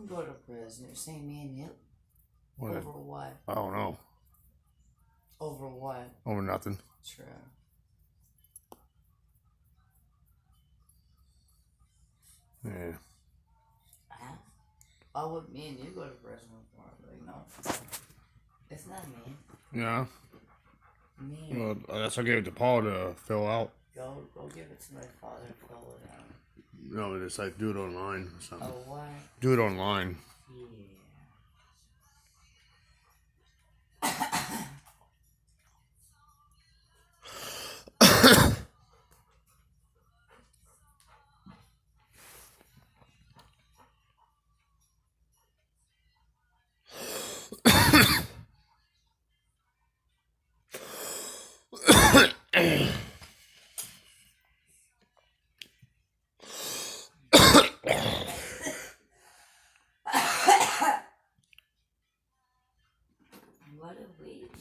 can go to prison. You're saying me and you? What? Over what? I don't know. Over what? Over nothing. True. Yeah. Why would me and you go to prison for? Like, no. It's not me. Yeah. Me. Well, that's I gave it to Paul to fill out. Go give it to my father and fill it out. No, it's like do it online or something. Oh, what? Do it online. What a week.